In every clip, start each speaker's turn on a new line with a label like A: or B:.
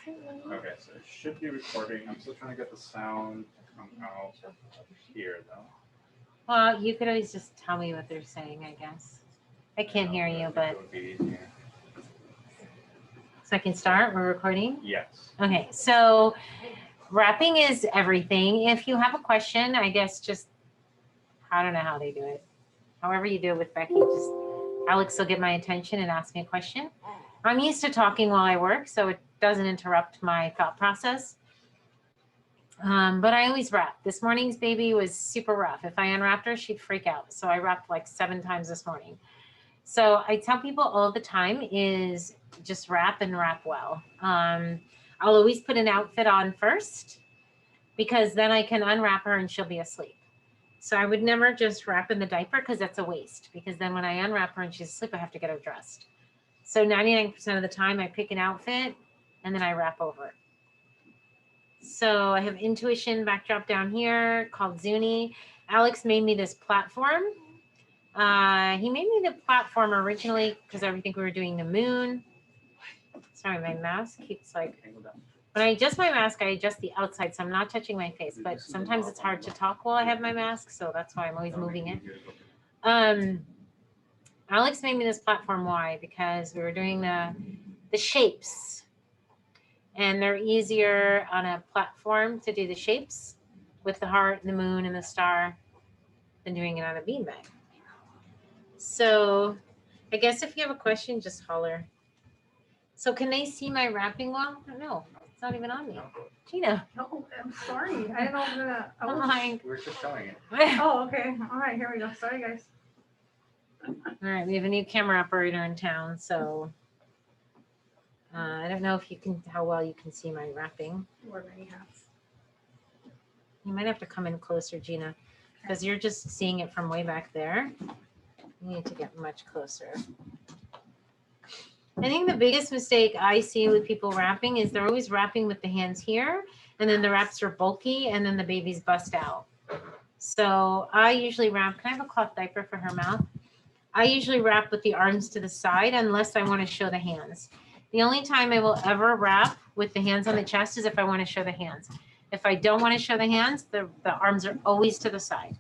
A: Okay, so it should be recording. I'm still trying to get the sound to come out here, though.
B: Well, you could always just tell me what they're saying, I guess. I can't hear you, but
A: it would be easier.
B: so I can start. We're recording?
A: Yes.
B: Okay, so wrapping is everything. If you have a question, I guess just, I don't know how they do it. However you do it with Becky, just Alex will get my attention and ask me a question. I'm used to talking while I work, so it doesn't interrupt my thought process. But I always wrap. This morning's baby was super rough. If I unwrapped her, she'd freak out. So I wrapped like 7 times this morning. So I tell people all the time is just wrap and wrap well. I'll always put an outfit on first because then I can unwrap her and she'll be asleep. So I would never just wrap in the diaper because that's a waste. Because then when I unwrap her and she's asleep, I have to get her dressed. So 99% of the time I pick an outfit and then I wrap over it. So I have Intuition backdrop down here called Zuni. Alex made me this platform. He made me the platform originally because I think we were doing the moon. Sorry, my mask keeps like, when I adjust my mask, I adjust the outside, so I'm not touching my face, but sometimes it's hard to talk while I have my mask, so that's why I'm always moving it. Alex made me this platform. Why? Because we were doing the shapes. And they're easier on a platform to do the shapes with the heart and the moon and the star than doing it on a beanbag. So I guess if you have a question, just holler. So can they see my wrapping well? No, it's not even on me. Gina.
C: Oh, I'm sorry. I didn't know that.
B: I'm like,
A: We're just showing it.
C: Oh, okay. All right, here we go. Sorry, guys.
B: All right, we have a new camera operator in town, so I don't know if you can, how well you can see my wrapping.
C: Wear many hats.
B: You might have to come in closer, Gina, because you're just seeing it from way back there. You need to get much closer. I think the biggest mistake I see with people wrapping is they're always wrapping with the hands here, and then the wraps are bulky, and then the babies bust out. So I usually wrap, can I have a cloth diaper for her mouth? I usually wrap with the arms to the side unless I want to show the hands. The only time I will ever wrap with the hands on the chest is if I want to show the hands. If I don't want to show the hands, the arms are always to the side,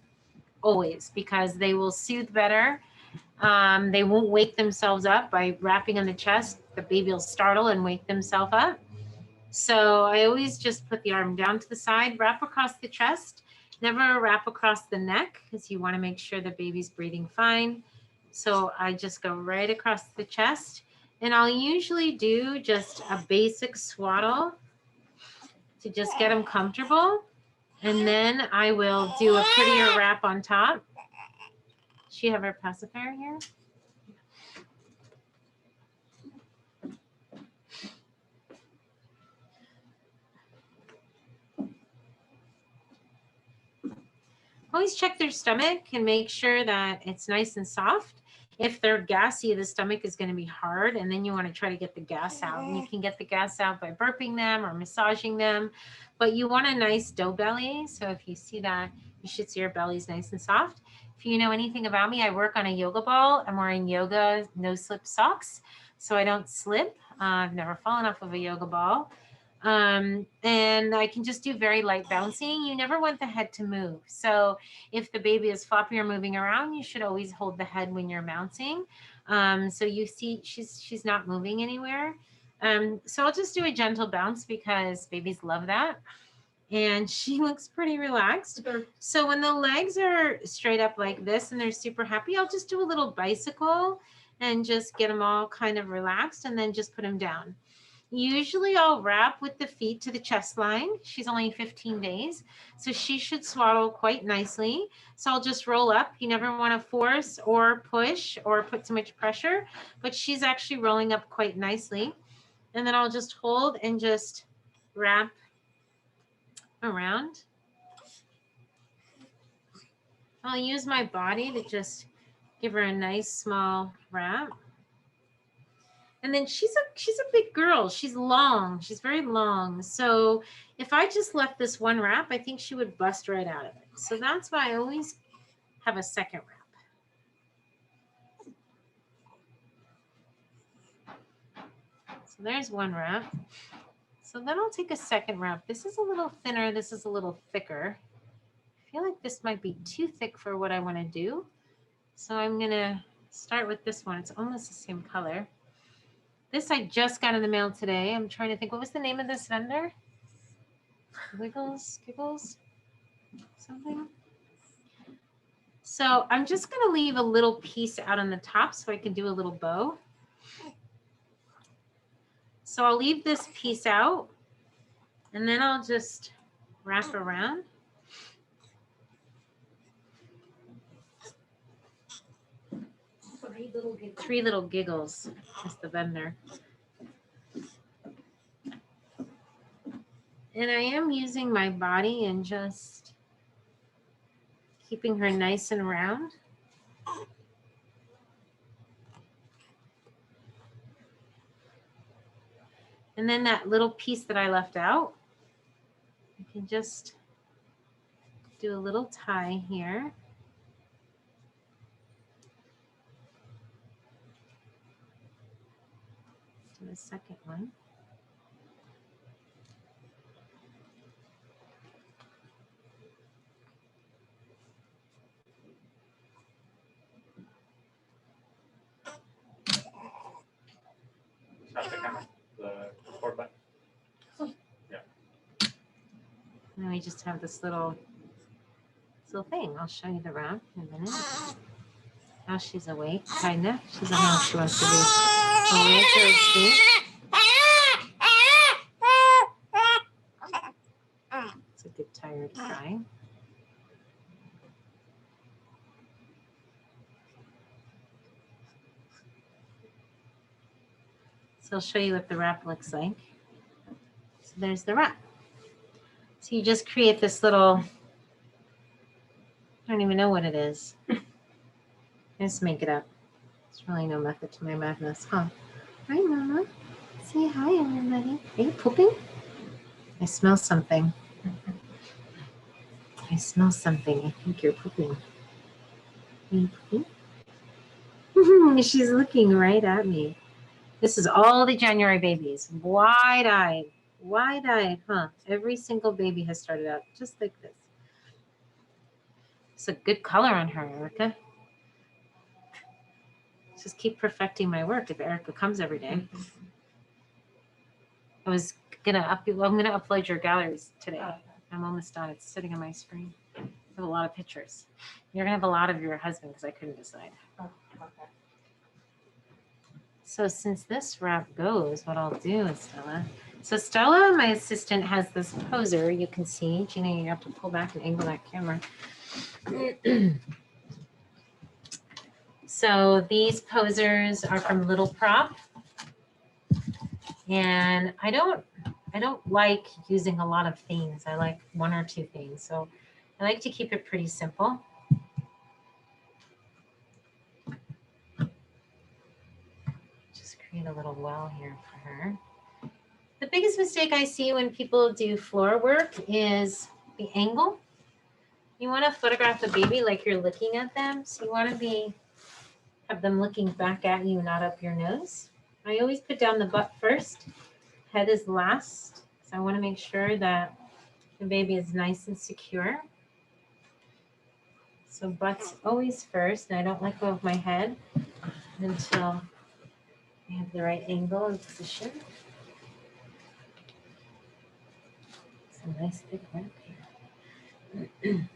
B: always, because they will soothe better. They won't wake themselves up by wrapping on the chest. The baby will startle and wake themselves up. So I always just put the arm down to the side, wrap across the chest, never wrap across the neck because you want to make sure the baby's breathing fine. So I just go right across the chest. And I'll usually do just a basic swaddle to just get them comfortable. And then I will do a prettier wrap on top. Does she have her pacifier here? Always check their stomach and make sure that it's nice and soft. If they're gassy, the stomach is going to be hard, and then you want to try to get the gas out. And you can get the gas out by burping them or massaging them, but you want a nice dough belly. So if you see that, you should see your belly's nice and soft. If you know anything about me, I work on a yoga ball. I'm wearing yoga no-slip socks, so I don't slip. I've never fallen off of a yoga ball. And I can just do very light bouncing. You never want the head to move. So if the baby is floppy or moving around, you should always hold the head when you're bouncing. So you see she's not moving anywhere. So I'll just do a gentle bounce because babies love that. And she looks pretty relaxed. So when the legs are straight up like this and they're super happy, I'll just do a little bicycle and just get them all kind of relaxed and then just put them down. Usually I'll wrap with the feet to the chest line. She's only 15 days, so she should swaddle quite nicely. So I'll just roll up. You never want to force or push or put too much pressure, but she's actually rolling up quite nicely. And then I'll just hold and just wrap around. I'll use my body to just give her a nice small wrap. And then she's a big girl. She's long. She's very long. So if I just left this one wrap, I think she would bust right out of it. So that's why I always have a second wrap. So there's one wrap. So then I'll take a second wrap. This is a little thinner. This is a little thicker. I feel like this might be too thick for what I want to do. So I'm going to start with this one. It's almost the same color. This I just got in the mail today. I'm trying to think, what was the name of this vendor? Wiggles, Giggles, something. So I'm just going to leave a little piece out on the top so I can do a little bow. So I'll leave this piece out and then I'll just wrap around. Three little giggles is the vendor. And I am using my body and just keeping her nice and round. And then that little piece that I left out, I can just do a little tie here. To the second one.
A: Stop the camera. The record button.
B: And then we just have this little thing. I'll show you the wrap in a minute. Now she's awake, kinda. She's at home. She wants to be awake or asleep. It's a good tired cry. So I'll show you what the wrap looks like. So there's the wrap. So you just create this little, I don't even know what it is. I just make it up. There's really no method to my madness. Huh? Hi, Mama. Say hi, everybody. Are you pooping? I smell something. I smell something. I think you're pooping. Are you pooping? She's looking right at me. This is all the January babies. Wide-eyed. Wide-eyed, huh? Every single baby has started out just like this. It's a good color on her, Erica. Just keep perfecting my work if Erica comes every day. I'm gonna upload your galleries today. I'm almost done. It's sitting on my screen. I have a lot of pictures. You're gonna have a lot of your husband because I couldn't decide.
C: Oh, okay.
B: So since this wrap goes, what I'll do is Stella. So Stella, my assistant, has this poser you can see. Gina, you have to pull back and angle that camera. So these posers are from Little Prop. And I don't like using a lot of things. I like one or two things. So I like to keep it pretty simple. Just create a little well here for her. The biggest mistake I see when people do floor work is the angle. You want to photograph a baby like you're looking at them. So you want to have them looking back at you, not up your nose. I always put down the butt first. Head is last. So I want to make sure that the baby is nice and secure. So butt's always first, and I don't let go of my head until I have the right angle and position. It's a nice big wrap here.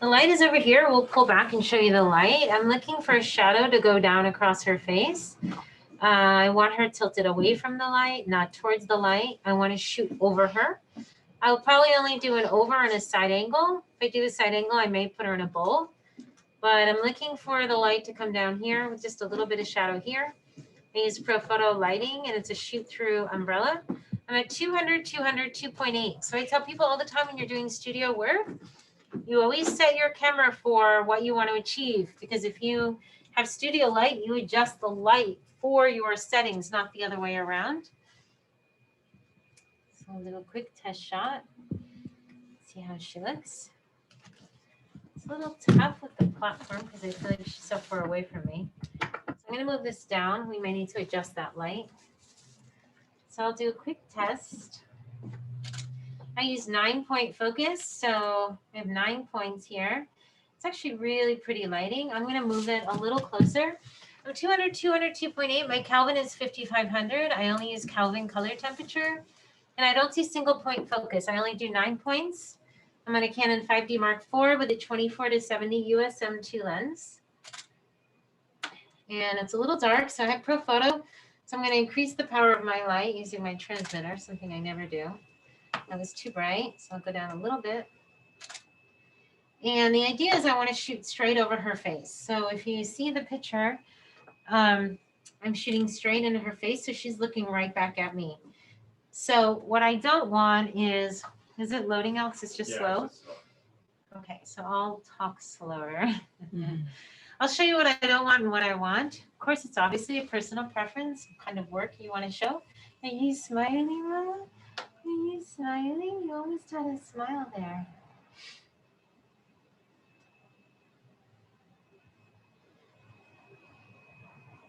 B: The light is over here. We'll pull back and show you the light. I'm looking for a shadow to go down across her face. I want her tilted away from the light, not towards the light. I want to shoot over her. I'll probably only do an over and a side angle. If I do a side angle, I may put her in a bowl. But I'm looking for the light to come down here with just a little bit of shadow here. I use Profoto lighting, and it's a shoot-through umbrella. I'm at 200, 2.8. So I tell people all the time when you're doing studio work, you always set your camera for what you want to achieve. Because if you have studio light, you adjust the light for your settings, not the other way around. So a little quick test shot. See how she looks. It's a little tough with the platform because I feel like she's so far away from me. So I'm going to move this down. We may need to adjust that light. So I'll do a quick test. I use 9-point focus, so we have 9 points here. It's actually really pretty lighting. I'm going to move it a little closer. I'm 200, 202.8. My Kelvin is 5500. I only use Kelvin color temperature. And I don't do single point focus. I only do 9 points. I'm on a Canon 5D Mark IV with a 24 to 70 USM2 lens. And it's a little dark, so I have ProPhoto. So I'm going to increase the power of my light using my transmitter, something I never do. That was too bright, so I'll go down a little bit. And the idea is I want to shoot straight over her face. So if you see the picture, I'm shooting straight into her face, so she's looking right back at me. So what I don't want is it loading, Alex? It's just slow?
A: It's just slow.
B: Okay, so I'll talk slower. I'll show you what I don't want and what I want. Of course, it's obviously a personal preference, what kind of work you want to show. Are you smiling, Mama? Are you smiling? You almost had a smile there.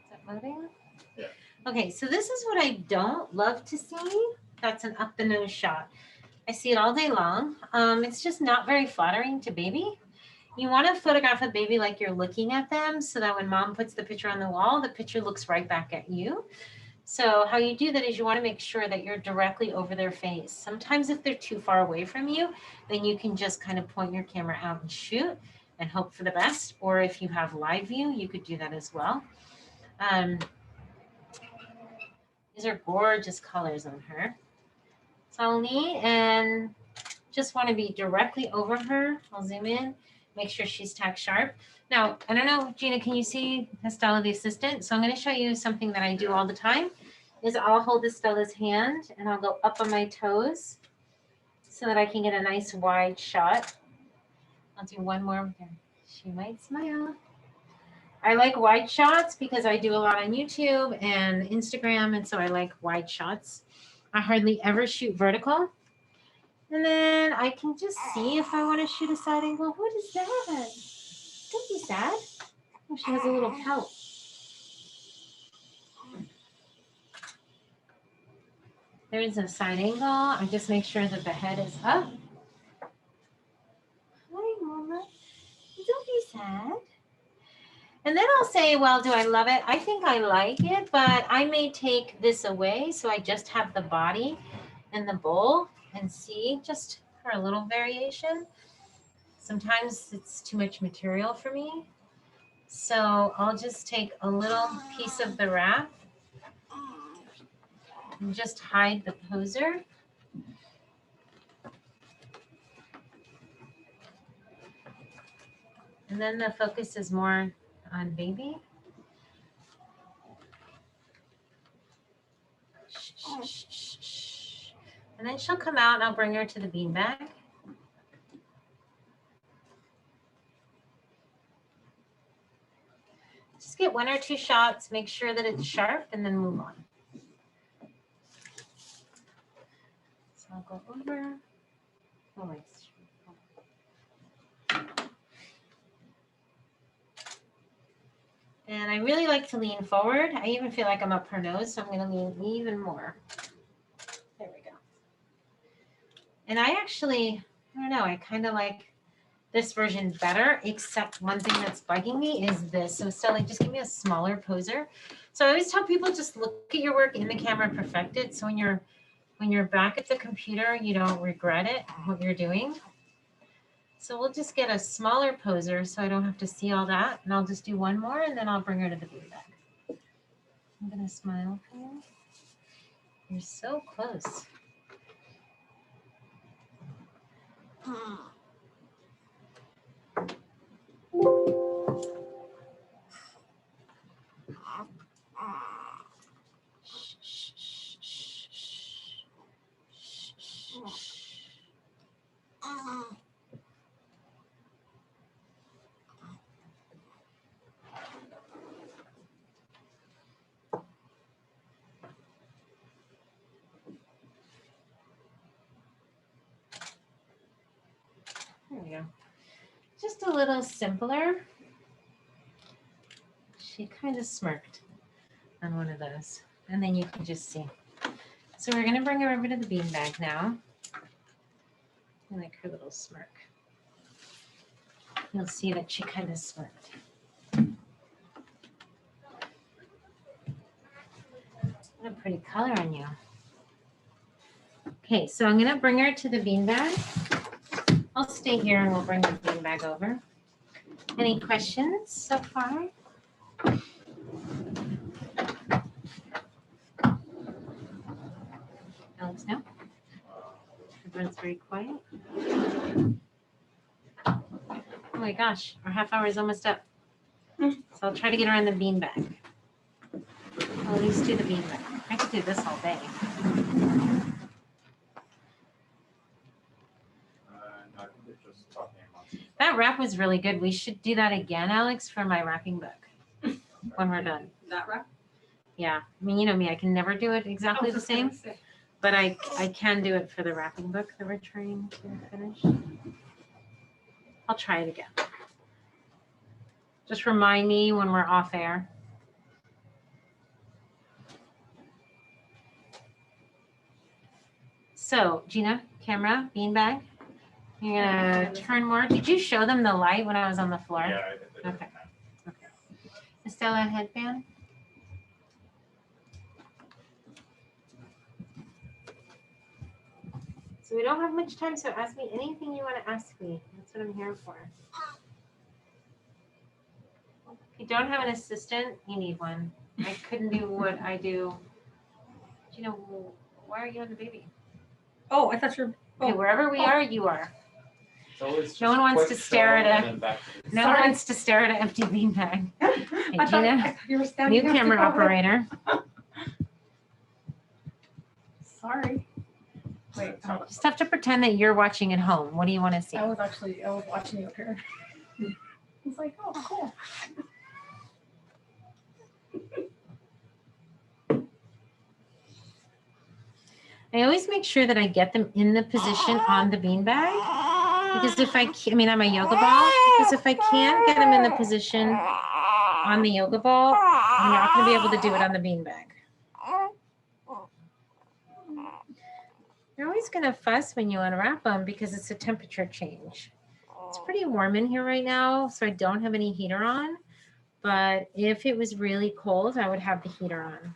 B: Is that loading?
A: Yeah.
B: Okay, so this is what I don't love to see. That's an up the nose shot. I see it all day long. It's just not very flattering to baby. You want to photograph a baby like you're looking at them so that when mom puts the picture on the wall, the picture looks right back at you. So how you do that is you want to make sure that you're directly over their face. Sometimes if they're too far away from you, then you can just kind of point your camera out and shoot and hope for the best. Or if you have live view, you could do that as well. These are gorgeous colors on her. So I'll need and just want to be directly over her. I'll zoom in, make sure she's tack sharp. Now, I don't know, Gina, can you see Estella, the assistant? So I'm going to show you something that I do all the time is I'll hold Estella's hand and I'll go up on my toes so that I can get a nice wide shot. I'll do one more with her. She might smile. I like wide shots because I do a lot on YouTube and Instagram, and so I like wide shots. I hardly ever shoot vertical. And then I can just see if I want to shoot a side angle. What is that? Don't be sad. Oh, she has a little pout. There is a side angle. I just make sure that the head is up. Hi, Mama. Don't be sad. And then I'll say, well, do I love it? I think I like it, but I may take this away. So I just have the body and the bowl and see just for a little variation. Sometimes it's too much material for me. So I'll just take a little piece of the wrap and just hide the poser. And then the focus is more on baby. And then she'll come out and I'll bring her to the beanbag. Just get 1 or 2 shots, make sure that it's sharp, and then move on. So I'll go over. Oh, wait. And I really like to lean forward. I even feel like I'm up her nose, so I'm going to lean even more. There we go. And I actually, I don't know, I kind of like this version better, except one thing that's bugging me is this. So Stella, just give me a smaller poser. So I always tell people just look at your work in the camera, perfect it. So when you're back at the computer, you don't regret it, what you're doing. So we'll just get a smaller poser so I don't have to see all that. And I'll just do one more and then I'll bring her to the beanbag. I'm going to smile for you. You're so close. just a little simpler. She kind of smirked on one of those. And then you can just see. So we're going to bring her over to the beanbag now. I like her little smirk. You'll see that she kind of smirked. What a pretty color on you. Okay, so I'm going to bring her to the beanbag. I'll stay here and we'll bring the beanbag over. Any questions so far? Alex, no? Everyone's very quiet. Oh my gosh, our half hour is almost up. So I'll try to get her on the beanbag. I'll at least do the beanbag. I could do this all day.
A: No, I think they're just talking amongst themselves.
B: That wrap was really good. We should do that again, Alex, for my wrapping book when we're done.
C: That wrap?
B: Yeah, I mean, you know me, I can never do it exactly the same, but I can do it for the wrapping book that we're trying to finish. I'll try it again. Just remind me when we're off air. So, Gina, camera, beanbag. You're gonna turn more. Did you show them the light when I was on the floor?
A: Yeah, I did.
B: Okay. Okay. Estella, headband. So we don't have much time, so ask me anything you want to ask me. That's what I'm here for. If you don't have an assistant, you need one. I couldn't do what I do. You know, why are you on the baby?
C: Oh, I thought you were.
B: Okay, wherever we are, you are.
A: It's always just
B: No one wants
A: quick
B: to stare
A: show
B: at
A: and then back to the-
B: No one wants to stare at an empty beanbag. Hey, Gina,
C: you were standing
B: new
C: up to
B: camera
C: go ahead.
B: operator.
C: Sorry. Wait,
A: That's how
B: Just have to pretend that you're watching at home. What do you want to see?
C: I was watching you up here. It's like, oh, cool.
B: I always make sure that I get them in the position on the beanbag. Because if I mean, on my yoga ball, because if I can't get them in the position on the yoga ball, I'm not going to be able to do it on the beanbag. You're always going to fuss when you unwrap them because it's a temperature change. It's pretty warm in here right now, so I don't have any heater on. But if it was really cold, I would have the heater on.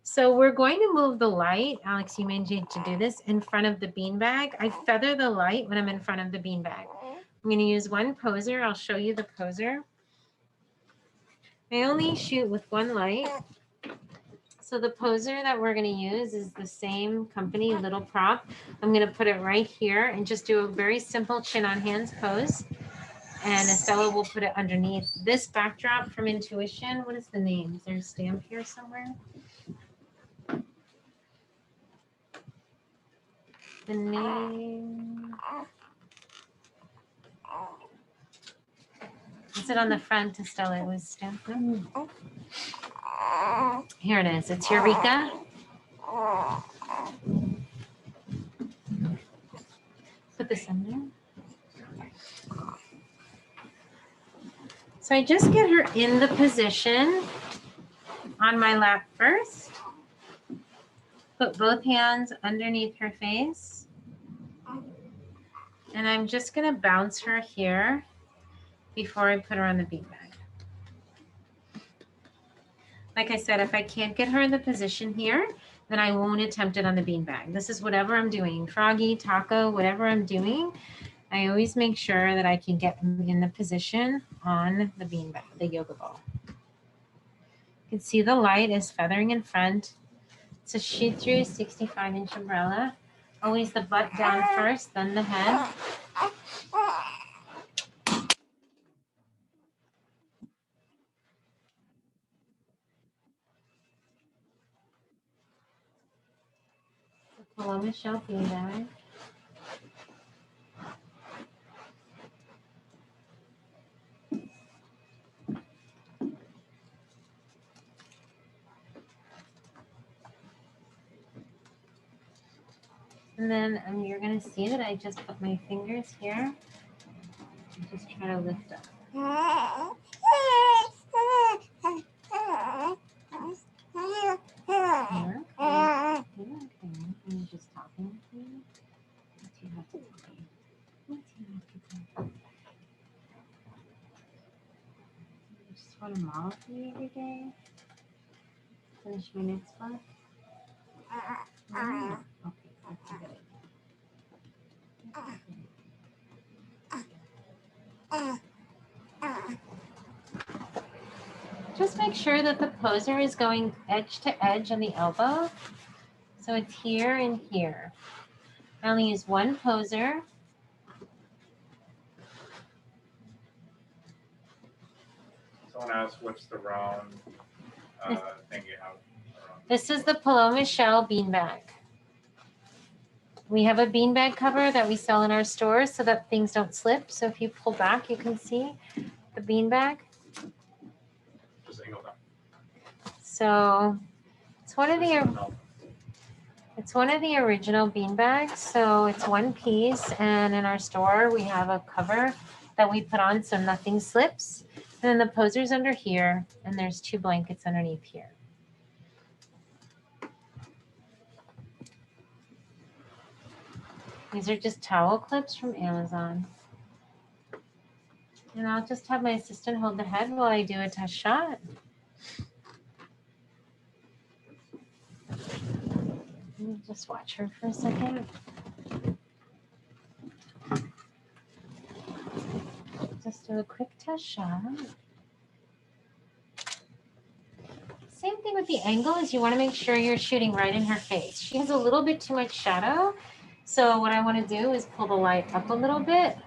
B: So we're going to move the light, Alex, you may need to do this, in front of the beanbag. I feather the light when I'm in front of the beanbag. I'm going to use one poser. I'll show you the poser. I only shoot with one light. So the poser that we're going to use is the same company, Little Prop. I'm going to put it right here and just do a very simple chin on hands pose. And Estella will put it underneath this backdrop from Intuition. What is the name? Is there a stamp here somewhere? The name. Is it on the front, Estella? It was stamped. No? Here it is. It's Eureka. Put this in there. So I just get her in the position on my lap first. Put both hands underneath her face. And I'm just going to bounce her here before I put her on the beanbag. Like I said, if I can't get her in the position here, then I won't attempt it on the beanbag. This is whatever I'm doing, froggy, taco, whatever I'm doing. I always make sure that I can get them in the position on the beanbag, the yoga ball. You can see the light is feathering in front. It's a shoot through 65-inch umbrella. Always the butt down first, then the head. Hello, Michelle beanbag. And then you're going to see that I just put my fingers here Just try to lift up. Here. Okay. I'm just talking to you. What do you have to tell me? What do you have to tell me? You just want to model for you every day? Finish my next book? Yeah. Okay, that's a good idea. Just make sure that the poser is going edge to edge on the elbow. So it's here and here. I only use one poser.
A: Someone asked, what's the round thing you have around?
B: This is the Paloma Shell beanbag. We have a beanbag cover that we sell in our stores so that things don't slip. So if you pull back, you can see the beanbag.
A: Just angle down.
B: So it's one of the original beanbags. So it's one piece, and in our store we have a cover that we put on so nothing slips. And then the poser's under here, and there's 2 blankets underneath here. These are just towel clips from Amazon. And I'll just have my assistant hold the head while I do a test shot. Just watch her for a second. Just do a quick test shot. Same thing with the angle is you want to make sure you're shooting right in her face. She has a little bit too much shadow. So what I want to do is pull the light up a little bit.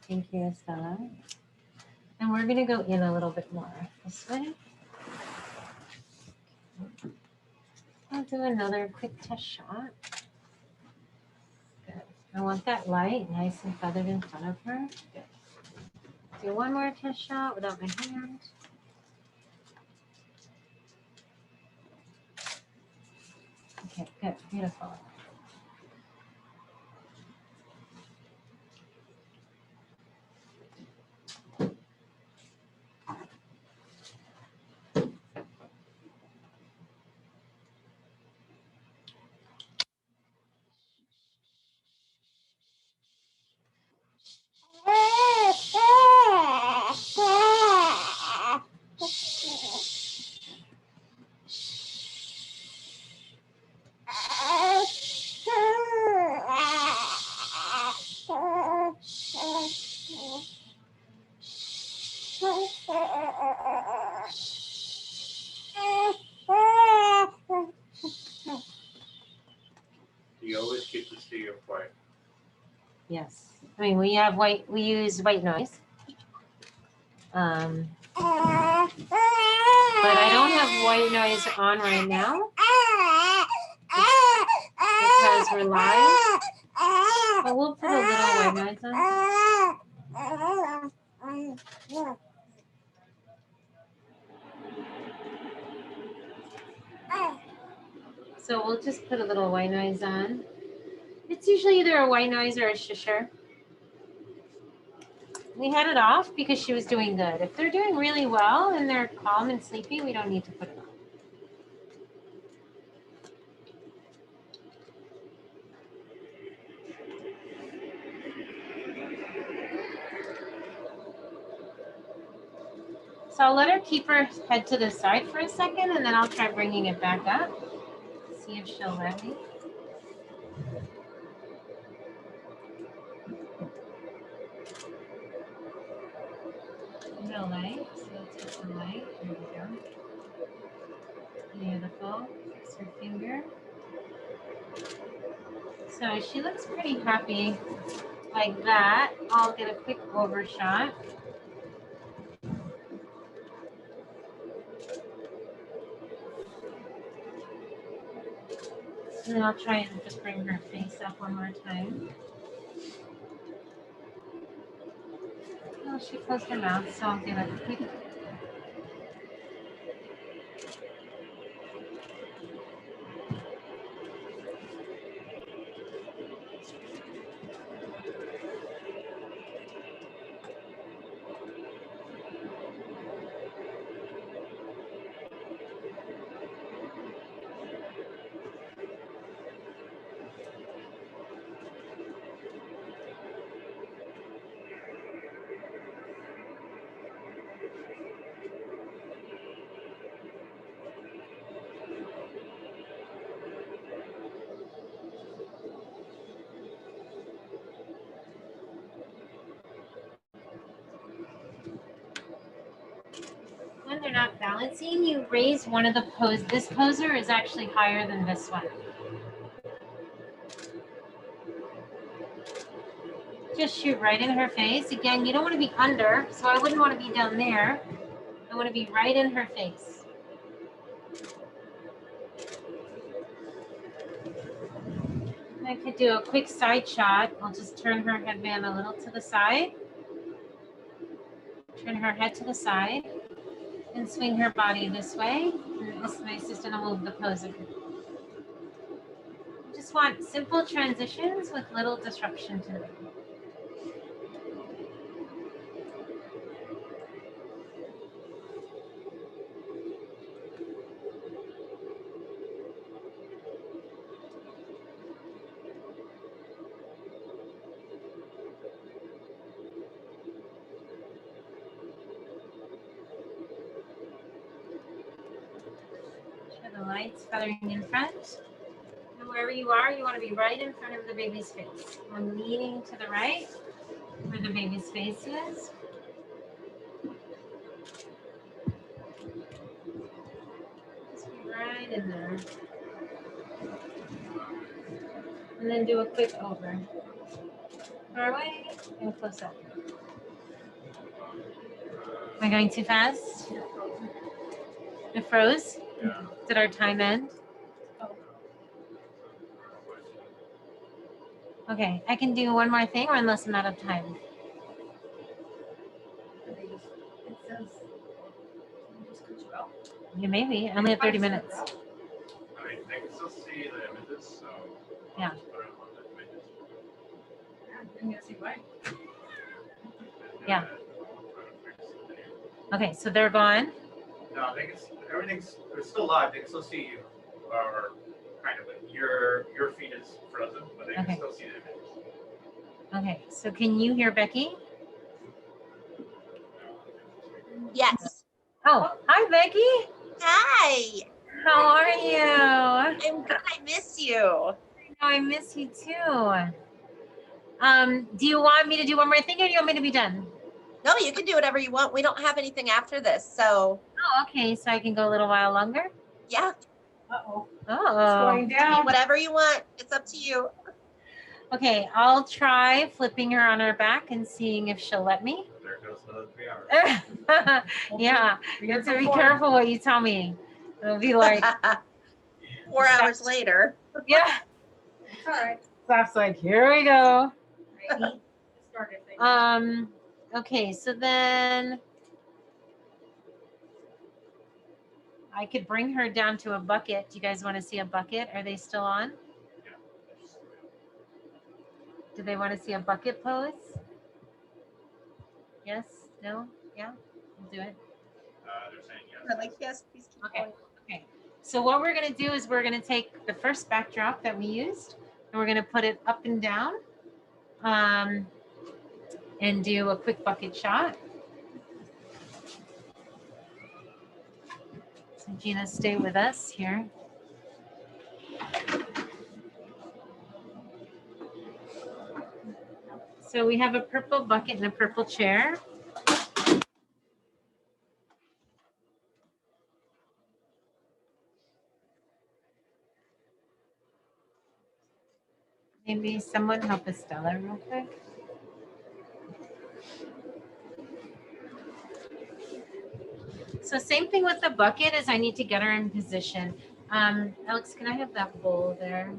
B: Thank you, Estella. And we're going to go in a little bit more this way. I'll do another quick test shot. Good. I want that light nice and feathered in front of her. Good. Do one more test shot without my hand. Okay, good, beautiful.
A: You always keep the studio quiet.
B: Yes. I mean, we use white noise. But I don't have white noise on right now because we're live. But we'll put a little white noise on. So we'll just put a little white noise on. It's usually either a white noise or a shusher. We had it off because she was doing good. If they're doing really well and they're calm and sleepy, we don't need to put it on. So I'll let her keep her head to the side for a second, and then I'll try bringing it back up. See if she'll let me. No light, so let's get some light. There we go. Beautiful. Fix her finger. So she looks pretty happy like that. I'll get a quick overshot. And then I'll try and just bring her face up one more time. Oh, she closed her mouth, so I'll give it a quick. when they're not balancing, you raise one of the pose. This poser is actually higher than this one. Just shoot right in her face. Again, you don't want to be under, so I wouldn't want to be down there. I want to be right in her face. I could do a quick side shot. I'll just turn her headband a little to the side. Turn her head to the side and swing her body this way. And this my assistant will move the poser. Just want simple transitions with little disruption to them. The lights feathering in front. And wherever you are, you want to be right in front of the baby's face. I'm leaning to the right where the baby's face is. Just be right in there. And then do a quick over. Far away and close up. Am I going too fast? It froze?
A: Yeah.
B: Did our time end? Okay, I can do one more thing or unless I'm out of time.
C: It says. Just cut you out.
B: Yeah, maybe. I only have 30 minutes.
A: I mean, they can still see the images, so. I'll
B: Yeah.
A: just put it on the images.
C: I'm gonna see why.
B: Yeah.
A: I'll try to fix the video.
B: Okay, so they're gone.
A: No, they can, everything's, they're still live, they can still see you, or kind of, but your feed is frozen, but they can
B: Okay.
A: still see the images.
B: Okay, so can you hear Becky?
D: Yes.
B: Oh, hi, Becky.
D: Hi.
B: How are you?
D: I'm good. I miss you.
B: Oh, I miss you too. Do you want me to do one more thing or do you want me to be done?
D: No, you can do whatever you want. We don't have anything after this. So,
B: Oh, okay, so I can go a little while longer?
D: yeah,
C: Uh-oh. It's
B: Oh.
C: going down.
D: whatever you want. It's up to you.
B: Okay, I'll try flipping her on her back and seeing if she'll let me.
A: There goes another 3 hours.
B: Yeah, you have to be careful what you tell me. It'll be like,
D: 4 hours later.
B: yeah.
C: It's all right.
B: That's like, here we go.
C: It started.
B: Okay, so then I could bring her down to a bucket. Do you guys want to see a bucket? Are they still on?
A: Yeah.
B: Do they want to see a bucket pose? Yes? No? Yeah? We'll do it.
A: They're saying yes.
D: We're like, yes, please keep
B: Okay.
D: going.
B: Okay. So what we're going to do is we're going to take the first backdrop that we used and we're going to put it up and down and do a quick bucket shot. So Gina, stay with us here. So we have a purple bucket and a purple chair. Maybe someone help Estella real quick. So same thing with the bucket is I need to get her in position. Alex, can I have that bowl there?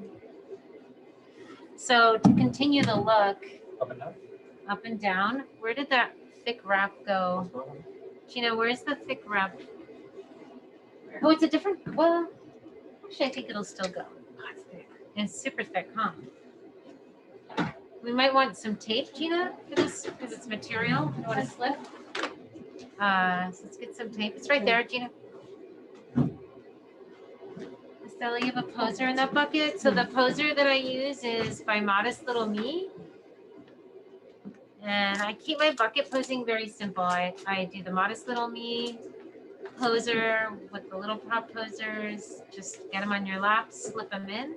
B: So to continue the look,
A: Up and down?
B: up and down, where did that thick wrap go? Gina, where's the thick wrap? Oh, it's a different, well, actually I think it'll still go. Oh, it's thick. It's super thick, huh? We might want some tape, Gina, for this, because it's material. You want to slip? So let's get some tape. It's right there, Gina. Estella, you have a poser in that bucket. So the poser that I use is by Modest Little Me. And I keep my bucket posing very simple. I do the Modest Little Me poser with the little prop posers. Just get them on your lap, slip them in.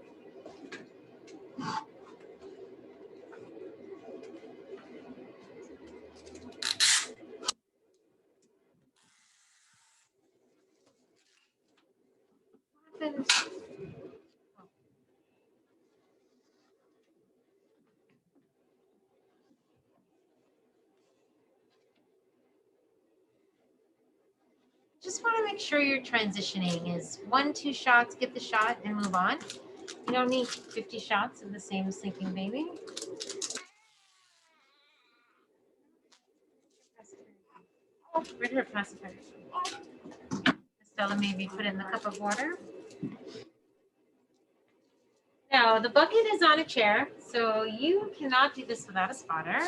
B: just want to make sure you're transitioning is 1-2 shots, get the shot and move on. You don't need 50 shots of the same sleeping baby. Where'd her pacifier go? Estella, maybe put in the cup of water. Now, the bucket is on a chair, so you cannot do this without a spotter.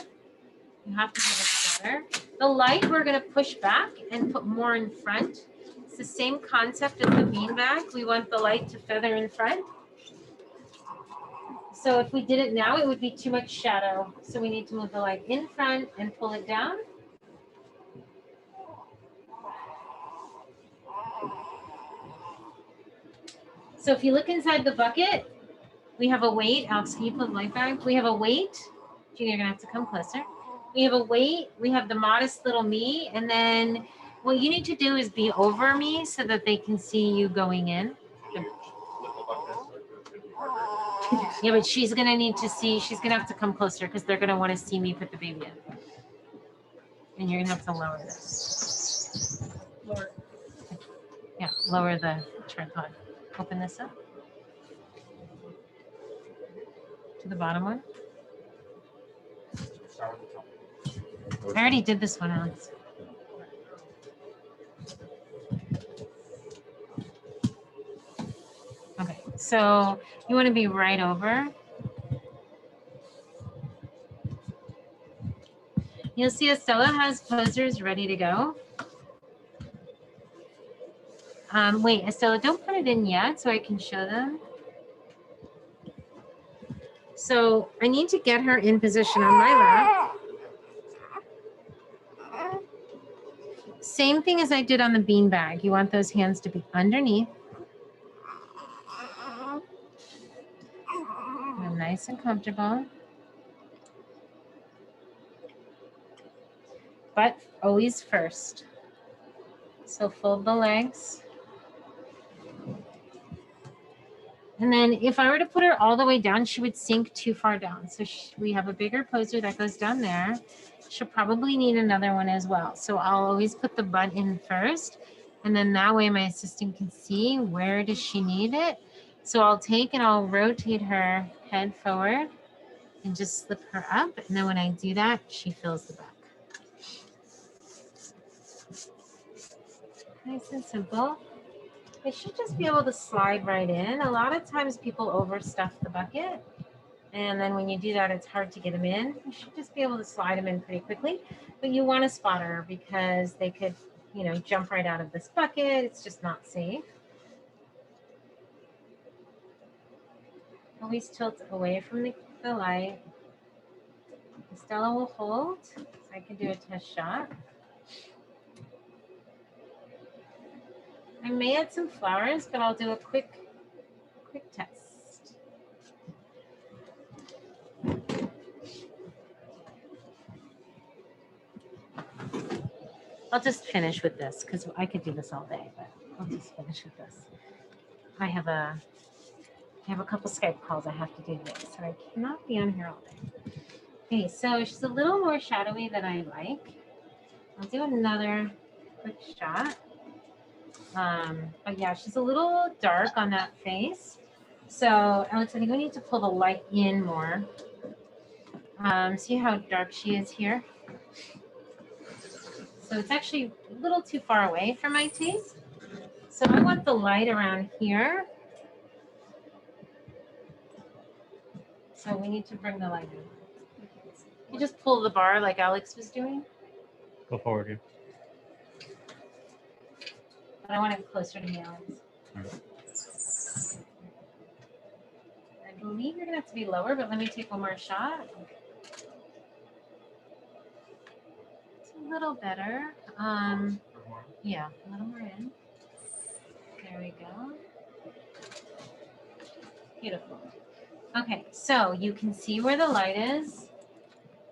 B: You have to have a spotter. The light we're going to push back and put more in front. It's the same concept as the beanbag. We want the light to feather in front. So if we did it now, it would be too much shadow. So we need to move the light in front and pull it down. So if you look inside the bucket, we have a weight. Alex, can you put the light back? We have a weight. Gina, you're gonna have to come closer. We have a weight. We have the modest little me. And then what you need to do is be over me so that they can see you going in. Yeah, but she's gonna need to see, she's gonna have to come closer because they're gonna want to see me put the baby in. And you're gonna have to lower this.
C: Lower.
B: Yeah, lower the tripod. Open this up. To the bottom one. I already did this one, Alex. Okay, so you want to be right over. You'll see Estella has posers ready to go. Wait, Estella, don't put it in yet so I can show them. So I need to get her in position on my lap. Same thing as I did on the beanbag. You want those hands to be underneath. And nice and comfortable. But always first. So fold the legs. And then if I were to put her all the way down, she would sink too far down. So we have a bigger poser that goes down there. She'll probably need another one as well. So I'll always put the butt in first. And then that way my assistant can see where does she need it. So I'll take and I'll rotate her head forward and just slip her up. And then when I do that, she fills the back. Nice and simple. It should just be able to slide right in. A lot of times people overstuff the bucket. And then when you do that, it's hard to get them in. You should just be able to slide them in pretty quickly. But you want a spotter because they could, you know, jump right out of this bucket. It's just not safe. Always tilt away from the light. Estella will hold. So I can do a test shot. I may add some flowers, but I'll do a quick test. I'll just finish with this because I could do this all day, but I'll just finish with this. I have a couple Skype calls I have to do today, so I cannot be on here all day. Okay, so she's a little more shadowy than I like. I'll do another quick shot. But yeah, she's a little dark on that face. So Alex, I think we need to pull the light in more. See how dark she is here? So it's actually a little too far away for my taste. So I want the light around here. So we need to bring the light in. You just pull the bar like Alex was doing.
E: Go forward here.
B: But I want it closer to me, Alex.
E: Right.
B: I believe you're gonna have to be lower, but let me take one more shot. It's a little better. Yeah, a little more in. There we go. Beautiful. Okay, so you can see where the light is.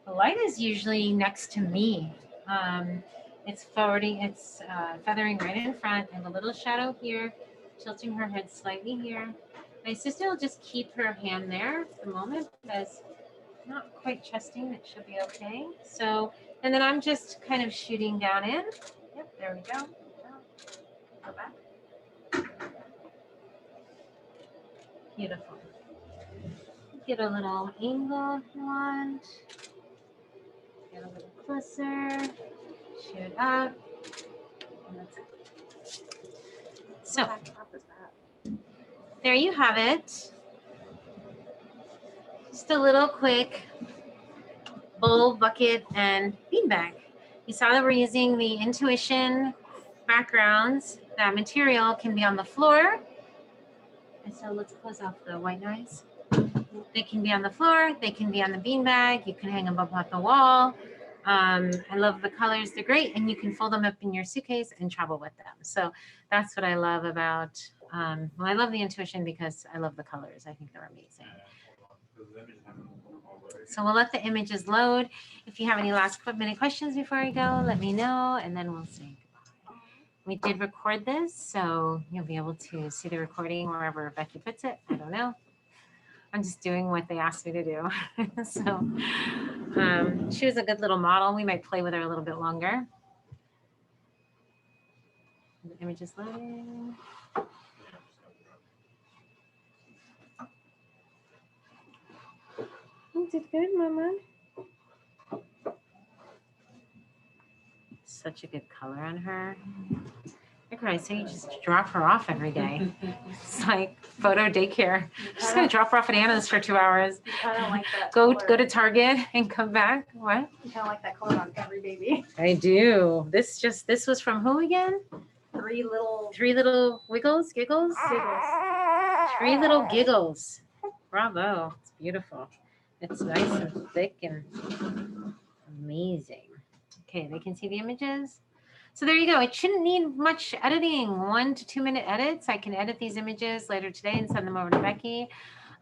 B: The light is usually next to me. It's forwarding, it's feathering right in front. I have a little shadow here, tilting her head slightly here. My assistant will just keep her hand there for the moment because I'm not quite trusting that she'll be okay. So, and then I'm just kind of shooting down in. Yep, there we go.
C: Go back.
B: Beautiful. Get a little angle if you want. Get a little closer. Shoot up. And that's it. So
D: Back top is that?
B: there you have it. Just a little quick bowl, bucket, and beanbag. You saw that we're using the Intuition backgrounds. That material can be on the floor. And so let's close off the white noise. They can be on the floor. They can be on the beanbag. You can hang them up on the wall. I love the colors. They're great. And you can fold them up in your suitcase and travel with them. So that's what I love about, well, I love the Intuition because I love the colors. I think they're amazing. So we'll let the images load. If you have any last minute questions before I go, let me know, and then we'll say goodbye. We did record this, so you'll be able to see the recording wherever Becky puts it. I don't know. I'm just doing what they asked me to do. So she was a good little model. We might play with her a little bit longer. The image is loading. You did good, Mama. Such a good color on her. I say you just drop her off every day. It's like photo daycare. Just gonna drop her off at Anna's for 2 hours.
C: You kind of like that.
B: Go
C: color.
B: to Target and come back. What?
C: You kind of like that color on every baby.
B: I do. This was from who again?
C: Three little
B: Giggles.
C: giggles.
B: 3 little giggles. Bravo. It's beautiful. It's nice and thick and amazing. Okay, they can see the images. So there you go. It shouldn't need much editing. 1 to 2 minute edits. I can edit these images later today and send them over to Becky.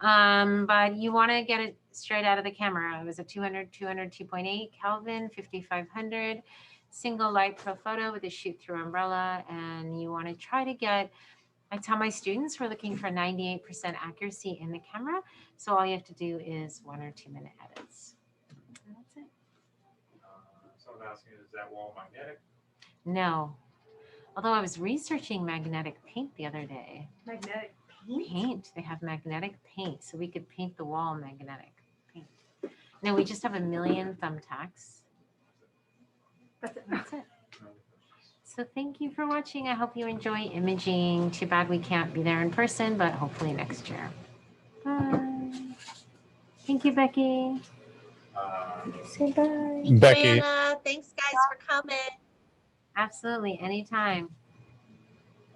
B: But you want to get it straight out of the camera. It was a 200, 2.8 Kelvin, 5500 single light pro photo with a shoot through umbrella. And you want to try to get, I tell my students we're looking for 98% accuracy in the camera. So all you have to do is 1 or 2 minute edits. And that's it.
A: Someone asking, is that wall magnetic?
B: No. Although I was researching magnetic paint the other day.
C: Magnetic
B: Paint. They have magnetic paint. So we could paint the wall magnetic paint. No, we just have 1 million thumbtacks.
C: That's it.
B: That's it. So thank you for watching. I hope you enjoy imaging. Too bad we can't be there in person, but hopefully next year. Bye. Thank you, Becky. Say bye.
E: Becky.
D: Joanna, thanks guys for coming.
B: Absolutely. Anytime.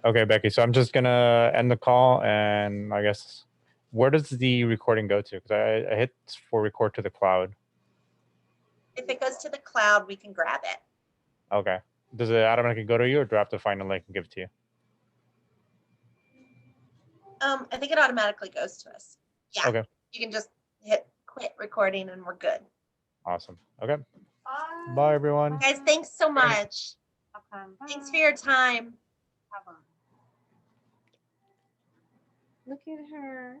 E: Okay, Becky. So I'm just gonna end the call, and I guess where does the recording go to? Because I hit for record to the cloud.
D: If it goes to the cloud, we can grab it.
E: Okay. Does it automatically go to you, or do I have to find a link and give it to you?
D: I think it automatically goes to us. Yeah.
E: Okay.
D: You can just hit quit recording and we're good.
E: Awesome. Okay. Bye, everyone.
D: Guys, thanks so much.
B: Okay, bye.
D: Thanks for your time.
B: Look at her.